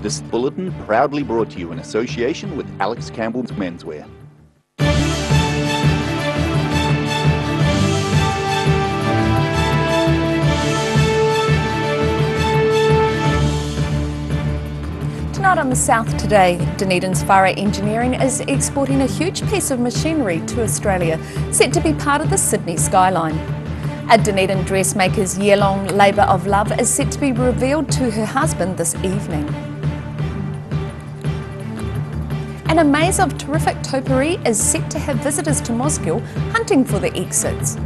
This bulletin proudly brought to you in association with Alex Campbell's Menswear. Tonight on The South Today, Dunedin's Whare Engineering is exporting a huge piece of machinery to Australia, set to be part of the Sydney skyline. A Dunedin dressmaker's year-long labour of love is set to be revealed to her husband this evening. And a maze of terrific topiary is set to have visitors to Mosgiel hunting for the exits.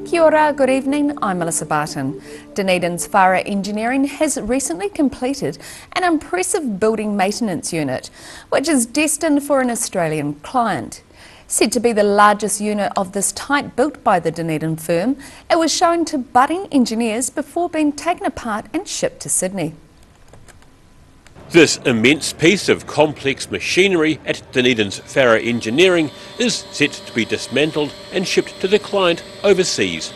Kia ora, good evening, I'm Melissa Barton. Dunedin's Whare Engineering has recently completed an impressive building maintenance unit, which is destined for an Australian client. Said to be the largest unit of this type built by the Dunedin firm, it was shown to budding engineers before being taken apart and shipped to Sydney. This immense piece of complex machinery at Dunedin's Whare Engineering is set to be dismantled and shipped to the client overseas.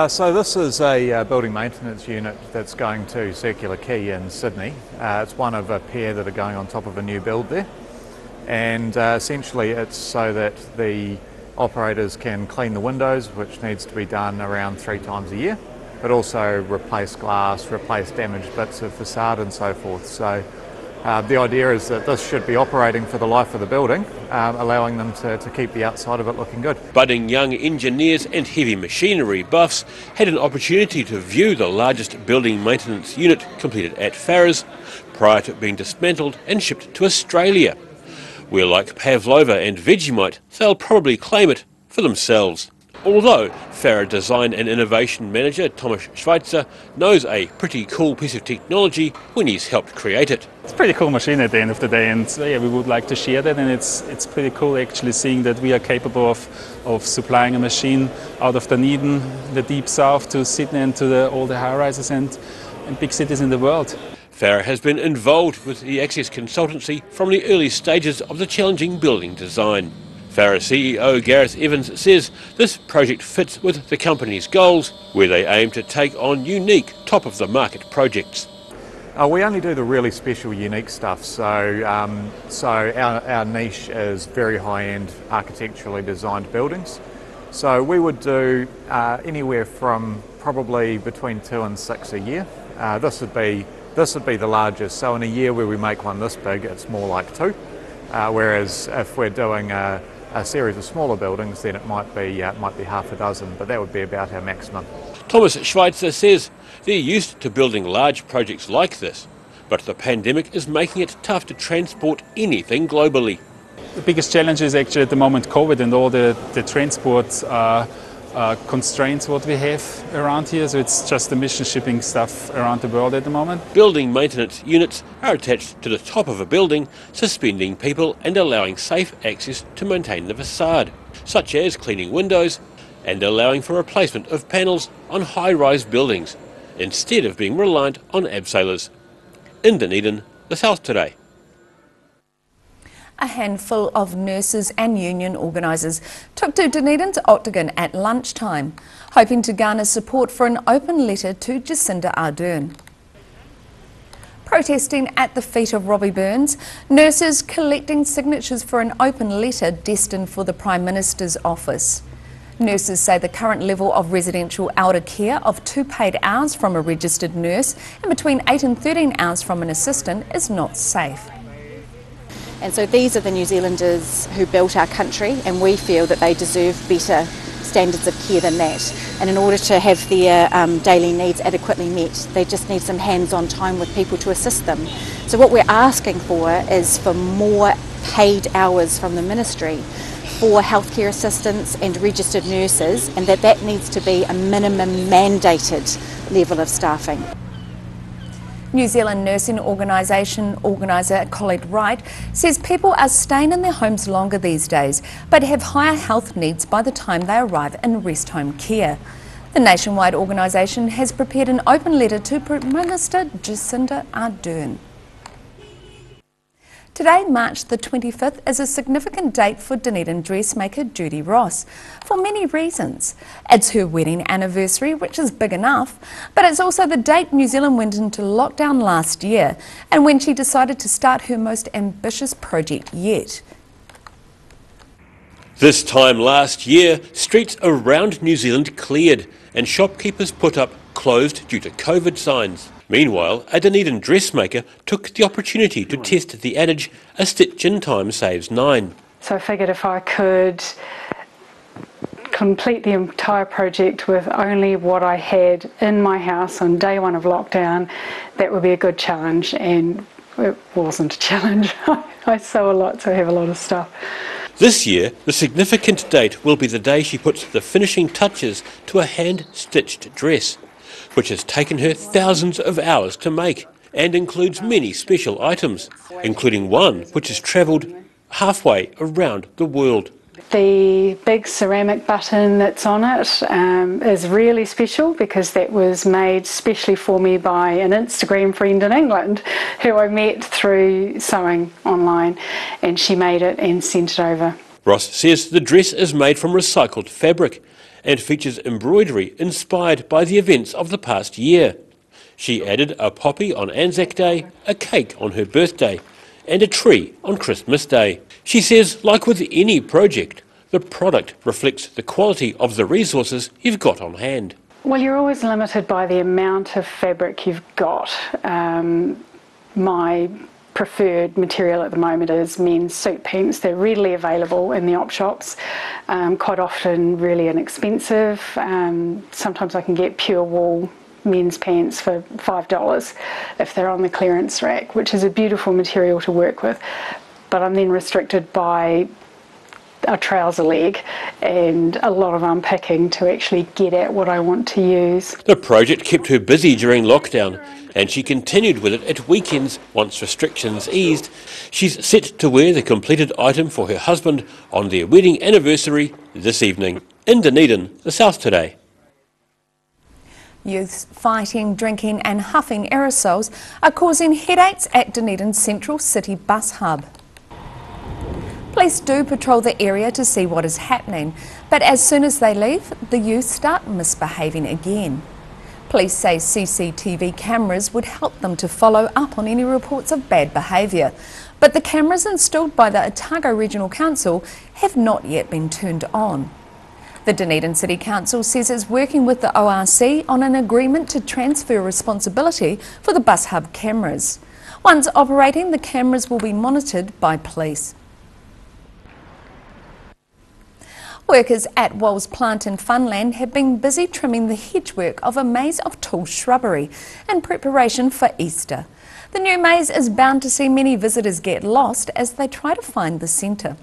So this is a building maintenance unit that's going to Circular Quay in Sydney. It's one of a pair that are going on top of a new build there. And essentially it's so that the operators can clean the windows, which needs to be done around 3 times a year, but also replace glass, replace damaged bits of facade and so forth. So the idea is that this should be operating for the life of the building, allowing them to keep the outside of it looking good. Budding young engineers and heavy machinery buffs had an opportunity to view the largest building maintenance unit completed at Whare's prior to being dismantled and shipped to Australia, where like Pavlova and Vegemite, they'll probably claim it for themselves. Although Whare Design and Innovation Manager Thomas Schweitzer knows a pretty cool piece of technology when he's helped create it. It's a pretty cool machine at the end of the day, and yeah, we would like to share that, and it's pretty cool actually seeing that we are capable of supplying a machine out of Dunedin, the deep south, to Sydney and to all the high-rises and big cities in the world. Whare has been involved with the Access Consultancy from the early stages of the challenging building design. Whare CEO Gareth Evans says this project fits with the company's goals, where they aim to take on unique, top-of-the-market projects. We only do the really special, unique stuff, so our niche is very high-end architecturally designed buildings. So we would do anywhere from probably between 2 and 6 a year. This would be the largest, so in a year where we make one this big, it's more like 2. Whereas if we're doing a series of smaller buildings, then it might be half a dozen, but that would be about our maximum. Thomas Schweitzer says they're used to building large projects like this, but the pandemic is making it tough to transport anything globally. The biggest challenge is actually at the moment COVID and all the transport constraints what we have around here, so it's just the mission shipping stuff around the world at the moment. Building maintenance units are attached to the top of a building, suspending people and allowing safe access to maintain the facade, such as cleaning windows and allowing for replacement of panels on high-rise buildings, instead of being reliant on abseilers. In Dunedin, The South Today. A handful of nurses and union organisers took to Dunedin's Octagon at lunchtime, hoping to garner support for an open letter to Jacinda Ardern. Protesting at the feet of Robbie Burns, nurses collecting signatures for an open letter destined for the Prime Minister's office. Nurses say the current level of residential elder care of 2 paid hours from a registered nurse and between 8 and 13 hours from an assistant is not safe. And so these are the New Zealanders who built our country, and we feel that they deserve better standards of care than that. And in order to have their daily needs adequately met, they just need some hands-on time with people to assist them. So what we're asking for is for more paid hours from the ministry for healthcare assistants and registered nurses, and that needs to be a minimum mandated level of staffing. New Zealand nursing organisation organiser Colette Wright says people are staying in their homes longer these days, but have higher health needs by the time they arrive in rest home care. The nationwide organisation has prepared an open letter to Prime Minister Jacinda Ardern. Today, March the 25th, is a significant date for Dunedin dressmaker Judy Ross, for many reasons. It's her wedding anniversary, which is big enough, but it's also the date New Zealand went into lockdown last year, and when she decided to start her most ambitious project yet. This time last year, streets around New Zealand cleared and shopkeepers put up closed due to COVID signs. Meanwhile, a Dunedin dressmaker took the opportunity to test the adage, a stitch in time saves 9. So I figured if I could complete the entire project with only what I had in my house on day one of lockdown, that would be a good challenge, and it wasn't a challenge. I sew a lot, so I have a lot of stuff. This year, the significant date will be the day she puts the finishing touches to a hand-stitched dress, which has taken her thousands of hours to make and includes many special items, including one which has travelled halfway around the world. The big ceramic button that's on it is really special because that was made specially for me by an Instagram friend in England who I met through sewing online, and she made it and sent it over. Ross says the dress is made from recycled fabric and features embroidery inspired by the events of the past year. She added a poppy on Anzac Day, a cake on her birthday, and a tree on Christmas Day. She says, like with any project, the product reflects the quality of the resources you've got on hand. Well, you're always limited by the amount of fabric you've got. My preferred material at the moment is men's suit pants. They're readily available in the op shops, quite often really inexpensive. Sometimes I can get pure wool men's pants for $5 if they're on the clearance rack, which is a beautiful material to work with, but I'm then restricted by a trouser leg and a lot of unpicking to actually get at what I want to use. The project kept her busy during lockdown, and she continued with it at weekends once restrictions eased. She's set to wear the completed item for her husband on their wedding anniversary this evening. In Dunedin, the South Today. Youths fighting, drinking and huffing aerosols are causing headaches at Dunedin's Central City bus hub. Police do patrol the area to see what is happening, but as soon as they leave, the youth start misbehaving again. Police say CCTV cameras would help them to follow up on any reports of bad behaviour, but the cameras installed by the Otago Regional Council have not yet been turned on. The Dunedin City Council says it's working with the ORC on an agreement to transfer responsibility for the bus hub cameras. Once operating, the cameras will be monitored by police. Workers at Walls Plant and Funland have been busy trimming the hedgework of a maze of tall shrubbery in preparation for Easter. The new maze is bound to see many visitors get lost as they try to find the centre.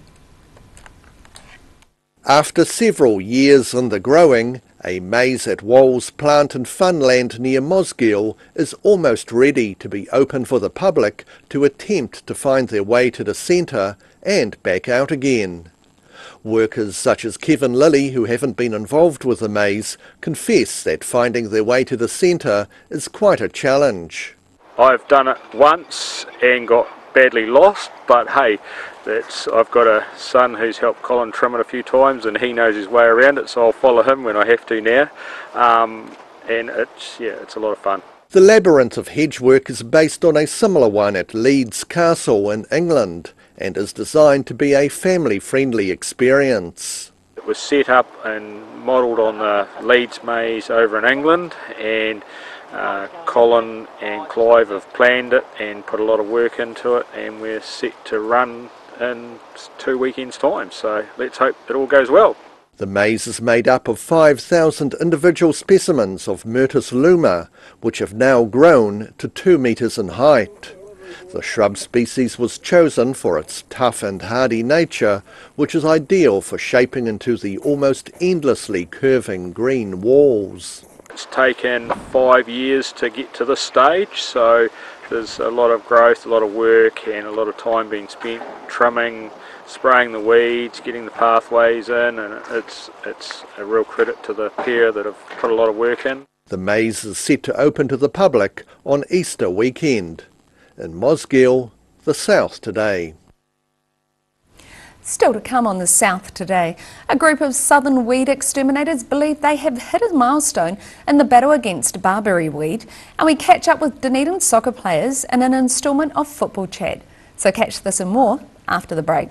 After several years in the growing, a maze at Walls Plant and Funland near Mosgiel is almost ready to be open for the public to attempt to find their way to the centre and back out again. Workers such as Kevin Lilly, who haven't been involved with the maze, confess that finding their way to the centre is quite a challenge. I've done it once and got badly lost, but hey, I've got a son who's helped Colin trim it a few times and he knows his way around it, so I'll follow him when I have to now, and it's a lot of fun. The labyrinth of hedgework is based on a similar one at Leeds Castle in England and is designed to be a family-friendly experience. It was set up and modelled on the Leeds maze over in England, and Colin and Clive have planned it and put a lot of work into it, and we're set to run in 2 weekends' time, so let's hope it all goes well. The maze is made up of 5,000 individual specimens of Myrtus luma, which have now grown to 2 metres in height. The shrub species was chosen for its tough and hardy nature, which is ideal for shaping into the almost endlessly curving green walls. It's taken 5 years to get to this stage, so there's a lot of growth, a lot of work and a lot of time being spent trimming, spraying the weeds, getting the pathways in, and it's a real credit to the pair that have put a lot of work in. The maze is set to open to the public on Easter weekend. In Mosgiel, the South Today. Still to come on the South Today, a group of southern weed exterminators believe they have hit a milestone in the battle against Barbary weed, and we catch up with Dunedin soccer players in an instalment of Football Chat. So catch this and more after the break.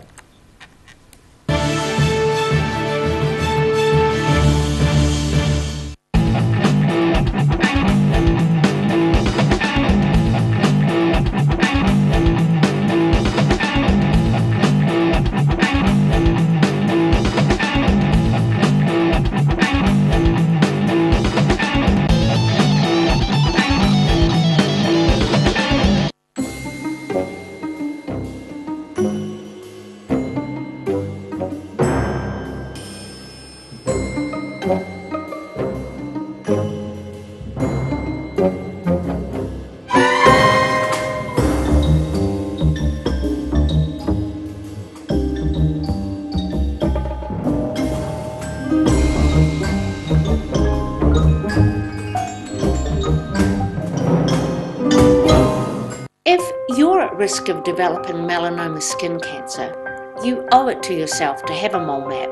Risk of developing melanoma skin cancer, you owe it to yourself to have a mole map.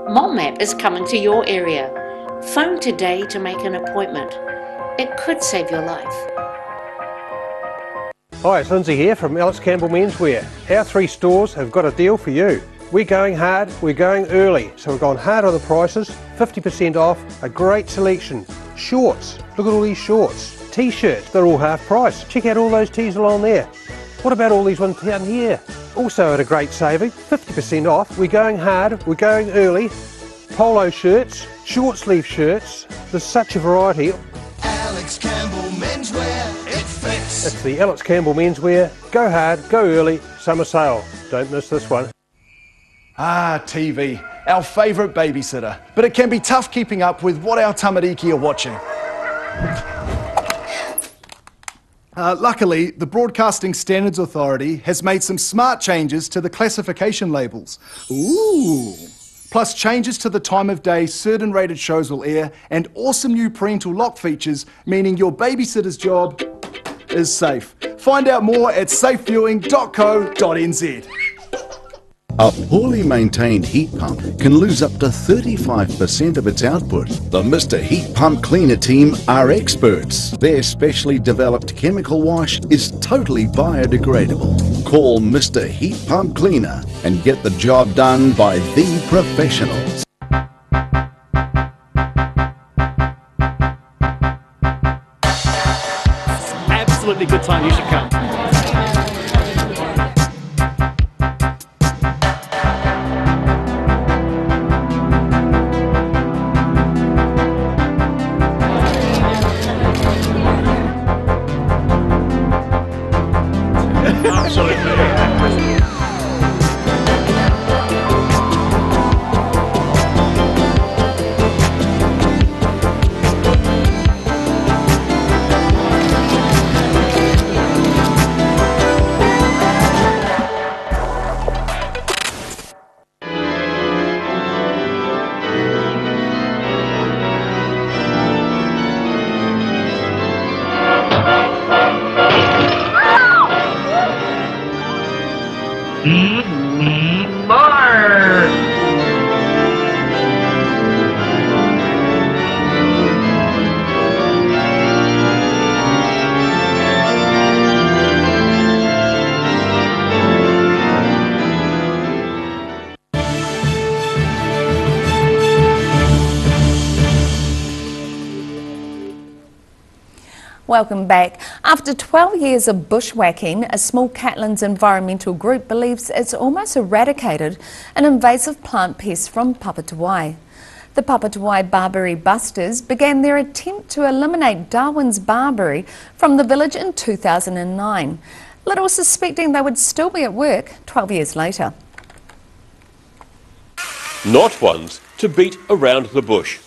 Mole map is coming to your area. Phone today to make an appointment. It could save your life. Hi, it's Lindsay here from Alex Campbell Menswear. Our 3 stores have got a deal for you. We're going hard, we're going early, so we've gone hard on the prices, 50% off, a great selection. Shorts, look at all these shorts. T-shirts, they're all half price. Check out all those tees along there. What about all these ones down here? Also at a great saving, 50% off. We're going hard, we're going early. Polo shirts, short sleeve shirts, there's such a variety. Alex Campbell Menswear, it fits. It's the Alex Campbell Menswear, go hard, go early, summer sale. Don't miss this one. Ah, TV, our favourite babysitter. But it can be tough keeping up with what our tamariki are watching. Luckily, the Broadcasting Standards Authority has made some smart changes to the classification labels. Ooh! Plus changes to the time of day certain rated shows will air, and awesome new parental lock features, meaning your babysitter's job is safe. Find out more at safeviewing.co.nz. A poorly maintained heat pump can lose up to 35% of its output. The Mr. Heat Pump Cleaner team are experts. Their specially developed chemical wash is totally biodegradable. Call Mr. Heat Pump Cleaner and get the job done by the professionals. Absolutely good time, you should come. Welcome back. After 12 years of bushwhacking, a small Catlins environmental group believes it's almost eradicated an invasive plant pest from Papatūāi. The Papatūāi Barberry Busters began their attempt to eliminate Darwin's barberry from the village in 2009, little suspecting they would still be at work 12 years later. Not ones to beat around the bush,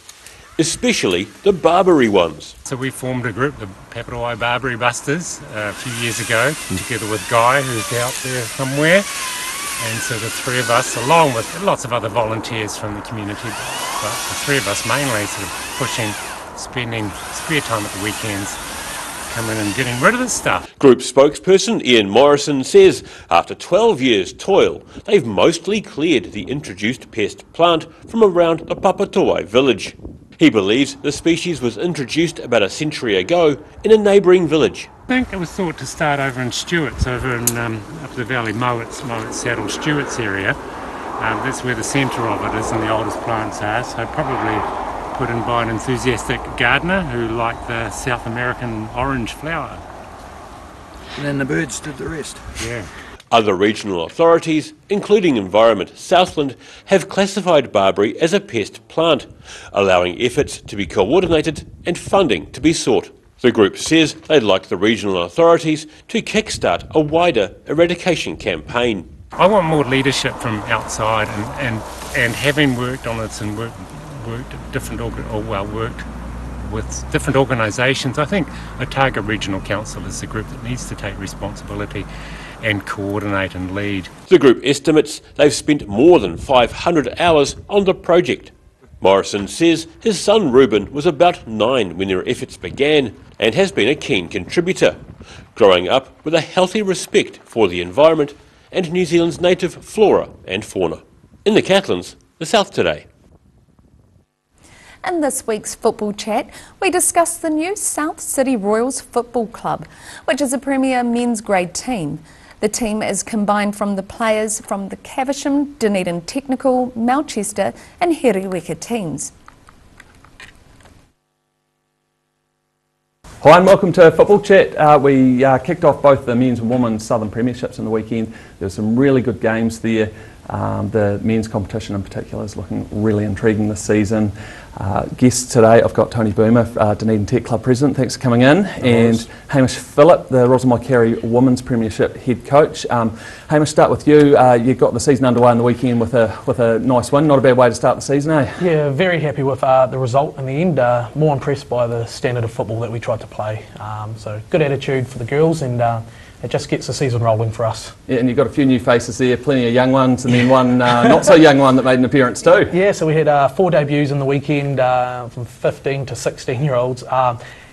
especially the Barberry ones. So we formed a group, the Papatūāi Barberry Busters, a few years ago, together with Guy, who's out there somewhere. And so the 3 of us, along with lots of other volunteers from the community, but the 3 of us mainly sort of pushing, spending spare time at the weekends, come in and getting rid of this stuff. Group spokesperson Ian Morrison says after 12 years' toil, they've mostly cleared the introduced pest plant from around the Papatoi village. He believes the species was introduced about a century ago in a neighbouring village. I think it was thought to start over in Stewart's, over in up the valley, Mowat's Saddle, Stewart's area. That's where the centre of it is and the oldest plants are, so probably put in by an enthusiastic gardener who liked the South American orange flower. And then the birds did the rest. Yeah. Other regional authorities, including Environment Southland, have classified barberry as a pest plant, allowing efforts to be coordinated and funding to be sought. The group says they'd like the regional authorities to kickstart a wider eradication campaign. I want more leadership from outside, and having worked on it and worked with different organisations, I think Otago Regional Council is the group that needs to take responsibility and coordinate and lead. The group estimates they've spent more than 500 hours on the project. Morrison says his son Reuben was about 9 when their efforts began and has been a keen contributor, growing up with a healthy respect for the environment and New Zealand's native flora and fauna. In the Catlins, the South Today. In this week's Football Chat, we discuss the new South City Royals Football Club, which is a premier men's grade team. The team is combined from the players from the Caversham, Dunedin Technical, Melchester and Heriweka teams. Hi and welcome to Football Chat. We kicked off both the men's and women's Southern Premierships in the weekend. There were some really good games there. The men's competition in particular is looking really intriguing this season. Guests today, I've got Tony Boomer, Dunedin Tech Club President, thanks for coming in, and Hamish Phillip, the Rosamond Carey Women's Premiership Head Coach. Hamish, start with you. You got the season underway on the weekend with a nice win, not a bad way to start the season, eh? Yeah, very happy with the result in the end. More impressed by the standard of football that we tried to play. So good attitude for the girls, and it just gets the season rolling for us. Yeah, and you've got a few new faces there, plenty of young ones, and then one not so young one that made an appearance too. Yeah, so we had 4 debuts in the weekend from 15 to 16-year-olds.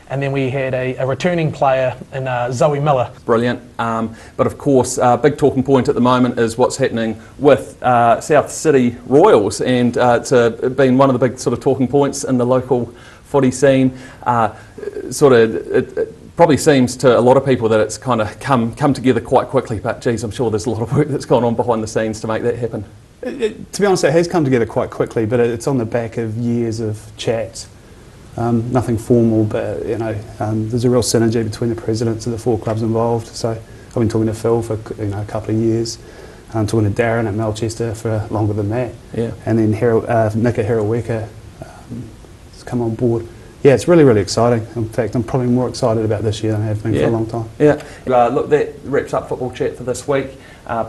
And then we had a returning player in Zoe Miller. Brilliant. But of course, big talking point at the moment is what's happening with South City Royals, and it's been one of the big sort of talking points in the local footy scene. It probably seems to a lot of people that it's kind of come together quite quickly, but geez, I'm sure there's a lot of work that's gone on behind the scenes to make that happen. To be honest, it has come together quite quickly, but it's on the back of years of chats. Nothing formal, but there's a real synergy between the presidents of the 4 clubs involved. So I've been talking to Phil for a couple of years. I'm talking to Darren at Melchester for longer than that. Yeah. And then Nick at Heriweka has come on board. Yeah, it's really, really exciting. In fact, I'm probably more excited about this year than I have been for a long time. Yeah. Look, that wraps up Football Chat for this week.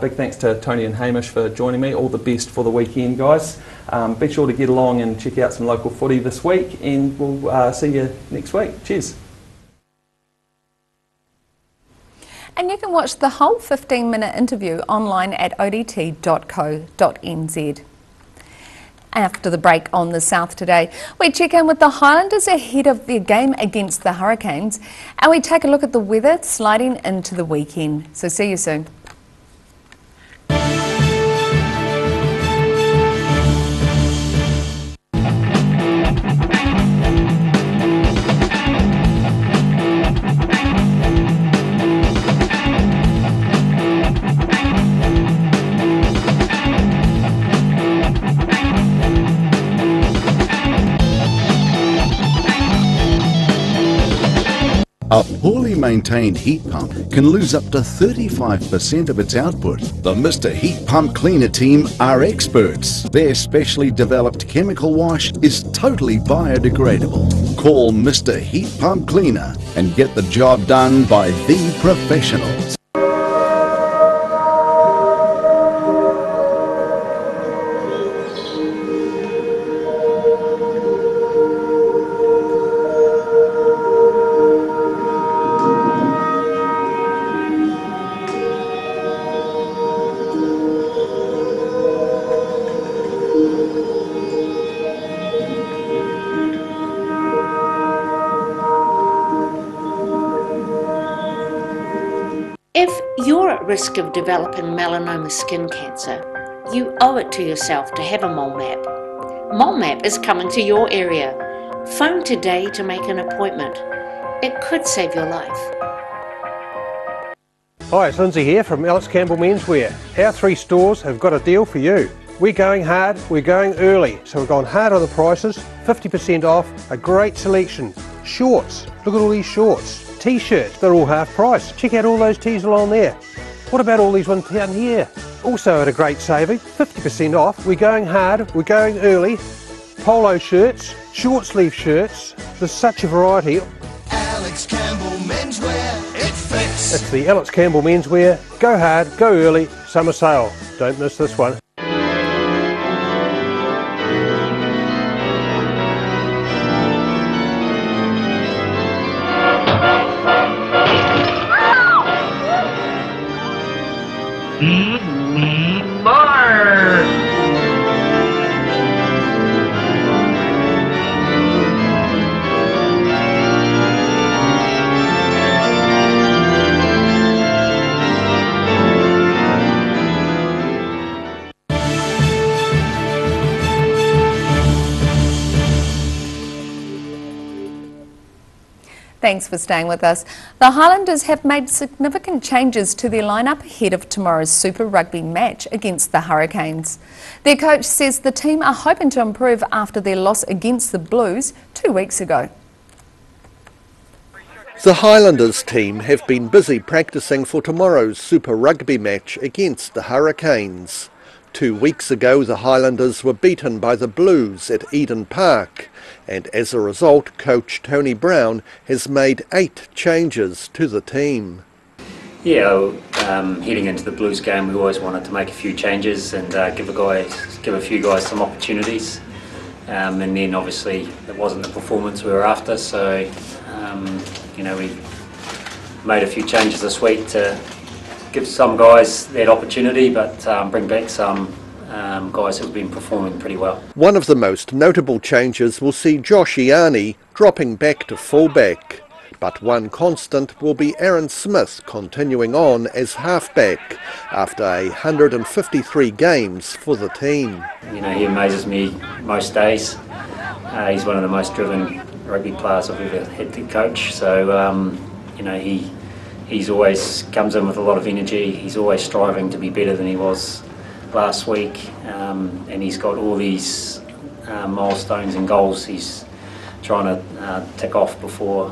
Big thanks to Tony and Hamish for joining me. All the best for the weekend, guys. Be sure to get along and check out some local footy this week, and we'll see you next week. Cheers. And you can watch the whole 15-minute interview online at odt.co.nz. After the break on the South Today, we check in with the Highlanders ahead of their game against the Hurricanes, and we take a look at the weather sliding into the weekend. So see you soon. A poorly maintained heat pump can lose up to 35% of its output. The Mr. Heat Pump Cleaner team are experts. Their specially developed chemical wash is totally biodegradable. Call Mr. Heat Pump Cleaner and get the job done by the professionals. at risk of developing melanoma skin cancer, you owe it to yourself to have a mole map. Mole Map is coming to your area. Phone today to make an appointment. It could save your life. Hi, it's Lindsay here from Alex Campbell Menswear. Our 3 stores have got a deal for you. We're going hard, we're going early, so we've gone hard on the prices, 50% off, a great selection. Shorts, look at all these shorts. T-shirts, they're all half price. Check out all those tees along there. What about all these ones down here? Also at a great saving, 50% off. We're going hard, we're going early. Polo shirts, short sleeve shirts, there's such a variety. Alex Campbell Menswear, it fits. It's the Alex Campbell Menswear. Go hard, go early, summer sale. Don't miss this one. Thanks for staying with us. The Highlanders have made significant changes to their lineup ahead of tomorrow's Super Rugby match against the Hurricanes. Their coach says the team are hoping to improve after their loss against the Blues 2 weeks ago. The Highlanders team have been busy practising for tomorrow's Super Rugby match against the Hurricanes. 2 weeks ago, the Highlanders were beaten by the Blues at Eden Park, and as a result, coach Tony Brown has made 8 changes to the team. Yeah, heading into the Blues game, we always wanted to make a few changes and give a few guys some opportunities. And then obviously it wasn't the performance we were after, so you know, we made a few changes this week to give some guys that opportunity, but bring back some guys who've been performing pretty well. One of the most notable changes will see Josh Ioane dropping back to fullback, but one constant will be Aaron Smith continuing on as halfback after 153 games for the team. You know, he amazes me most days. He's one of the most driven rugby players I've ever had to coach, so you know, he's always comes in with a lot of energy. He's always striving to be better than he was last week, and he's got all these milestones and goals he's trying to tick off before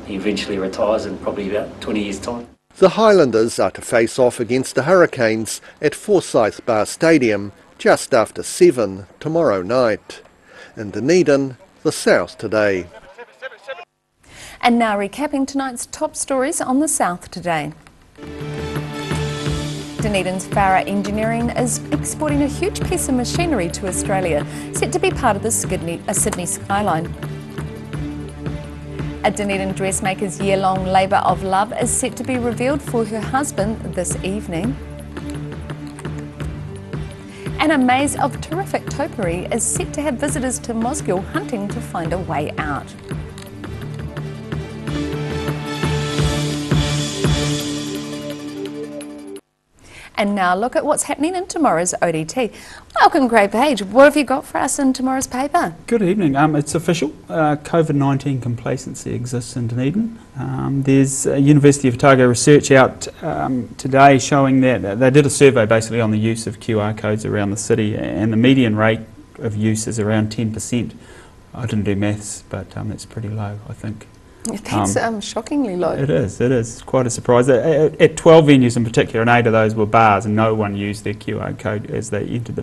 he eventually retires in probably about 20 years' time. The Highlanders are to face off against the Hurricanes at Forsyth Bar Stadium just after 7 tomorrow night. In Dunedin, the South Today. And now recapping tonight's top stories on the South Today. Dunedin's Farah Engineering is exporting a huge piece of machinery to Australia, set to be part of the Sydney skyline. A Dunedin dressmaker's year-long labour of love is set to be revealed for her husband this evening. And a maze of terrific topiary is set to have visitors to Mosgiel hunting to find a way out. And now look at what's happening in tomorrow's ODT. Welcome, Craig Page. What have you got for us in tomorrow's paper? Good evening. It's official. COVID-19 complacency exists in Dunedin. There's University of Otago research out today showing that they did a survey basically on the use of QR codes around the city, and the median rate of use is around 10%. I didn't do maths, but it's pretty low, I think. That's shockingly low. It is quite a surprise. At 12 venues in particular, and 8 of those were bars, and no one used their QR code as they entered the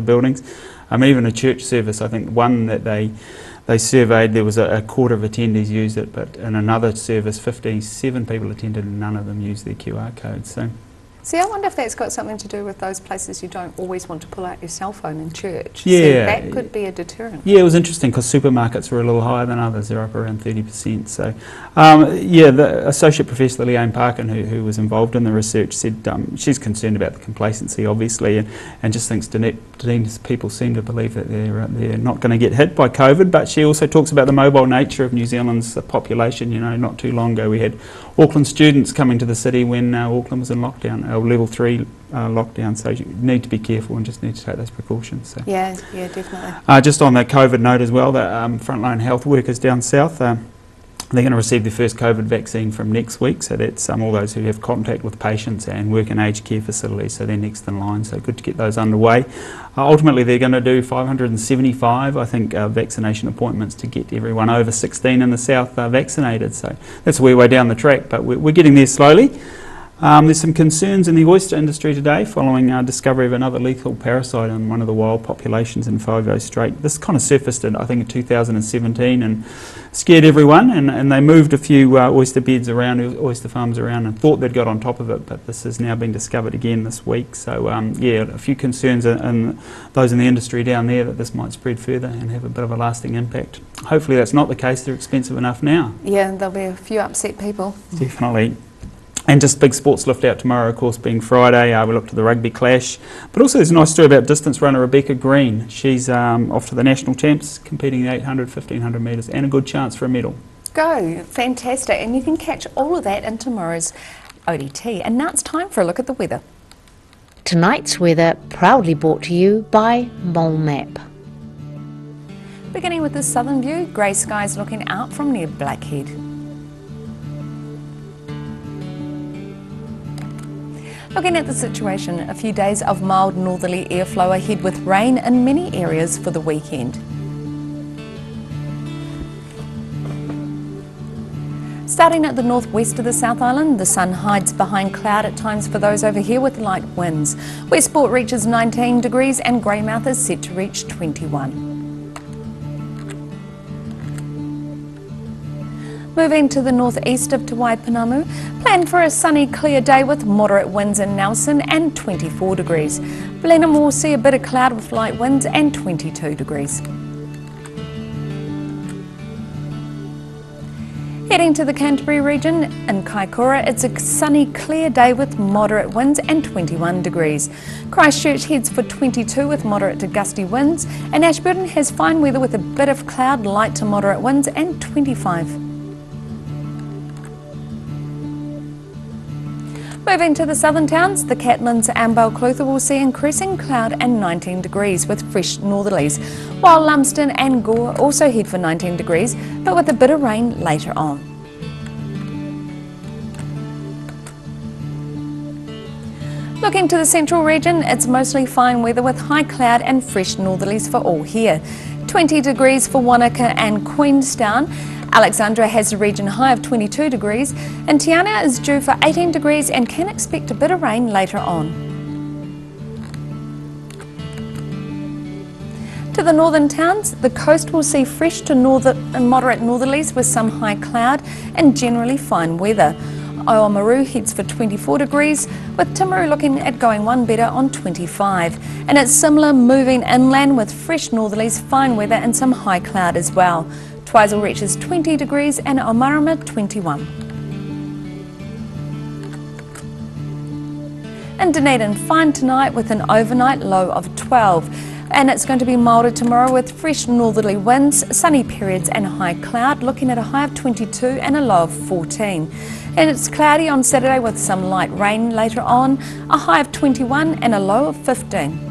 buildings. Even a church service, I think one that they surveyed, there was a quarter of attendees used it, but in another service 57 people attended and none of them used their QR code. So See, I wonder if that's got something to do with those places you don't always want to pull out your cell phone in church. Yeah. See, that could be a deterrent. Yeah, it was interesting because supermarkets were a little higher than others. They're up around 30%. So, yeah, the Associate Professor Leanne Parkin, who was involved in the research, said she's concerned about the complacency, obviously, and just thinks Dunedin's people seem to believe that they're not going to get hit by COVID. But she also talks about the mobile nature of New Zealand's population. You know, not too long ago we had Auckland students coming to the city when Auckland was in lockdown, level 3 lockdown, so you need to be careful and just need to take those precautions. So. Yeah, definitely. Just on that COVID note as well, the frontline health workers down south, they're going to receive their first COVID vaccine from next week, so that's all those who have contact with patients and work in aged care facilities, so they're next in line, so good to get those underway. Ultimately they're going to do 575, I think, vaccination appointments to get everyone over 16 in the south vaccinated, so that's a wee way down the track, but we're getting there slowly. There's some concerns in the oyster industry today following our discovery of another lethal parasite in one of the wild populations in Whaiveau Strait. This kind of surfaced in, I think, in 2017 and scared everyone, and they moved a few oyster beds around, oyster farms around, and thought they'd got on top of it, but this has now been discovered again this week. So, yeah, a few concerns and those in the industry down there that this might spread further and have a bit of a lasting impact. Hopefully that's not the case. They're expensive enough now. Yeah, there'll be a few upset people. Definitely. And just big sports lift out tomorrow, of course, being Friday. We look to the rugby clash. But also there's a nice story about distance runner Rebecca Green. She's off to the national champs, competing in the 800, 1500 metres, and a good chance for a medal. Go, fantastic. And you can catch all of that in tomorrow's ODT. And now it's time for a look at the weather. Tonight's weather proudly brought to you by Mole Map. Beginning with the southern view, grey skies looking out from near Blackhead. Looking at the situation, a few days of mild northerly airflow ahead with rain in many areas for the weekend. Starting at the northwest of the South Island, the sun hides behind cloud at times for those over here with light winds. Westport reaches 19 degrees and Greymouth is set to reach 21. Moving to the northeast of Te Waipounamu, plan for a sunny, clear day with moderate winds in Nelson and 24 degrees. Blenheim will see a bit of cloud with light winds and 22 degrees. Heading to the Canterbury region, in Kaikoura, it's a sunny, clear day with moderate winds and 21 degrees. Christchurch heads for 22 with moderate to gusty winds, and Ashburton has fine weather with a bit of cloud, light to moderate winds and 25. Moving to the southern towns, the Catlins and Balclutha will see increasing cloud and 19 degrees with fresh northerlies, while Lumsden and Gore also head for 19 degrees, but with a bit of rain later on. Looking to the central region, it's mostly fine weather with high cloud and fresh northerlies for all here. 20 degrees for Wanaka and Queenstown. Alexandra has a region high of 22 degrees, and Tiana is due for 18 degrees and can expect a bit of rain later on. To the northern towns, the coast will see fresh to moderate northerlies with some high cloud and generally fine weather. Oamaru heads for 24 degrees, with Timaru looking at going one better on 25. And it's similar moving inland with fresh northerlies, fine weather and some high cloud as well. Twizel reaches 20 degrees and Omarama 21. In Dunedin, fine tonight with an overnight low of 12. And it's going to be milder tomorrow with fresh northerly winds, sunny periods and high cloud, looking at a high of 22 and a low of 14. And it's cloudy on Saturday with some light rain later on, a high of 21 and a low of 15.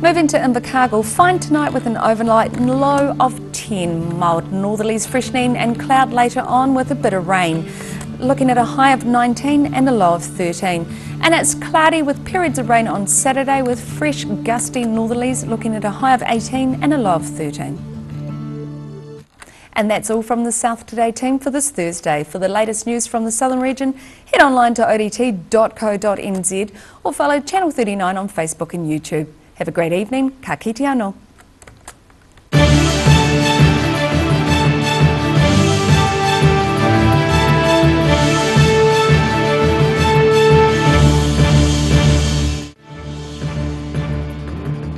Moving to Invercargill, fine tonight with an overnight low of 10. Mild northerlies freshening and cloud later on with a bit of rain. Looking at a high of 19 and a low of 13. And it's cloudy with periods of rain on Saturday with fresh gusty northerlies, looking at a high of 18 and a low of 13. And that's all from the South Today team for this Thursday. For the latest news from the southern region, head online to odt.co.nz or follow Channel 39 on Facebook and YouTube. Have a great evening. Ka kite anō.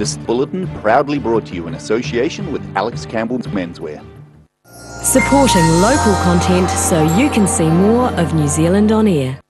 This bulletin proudly brought to you in association with Alex Campbell's Menswear. Supporting local content so you can see more of New Zealand on air.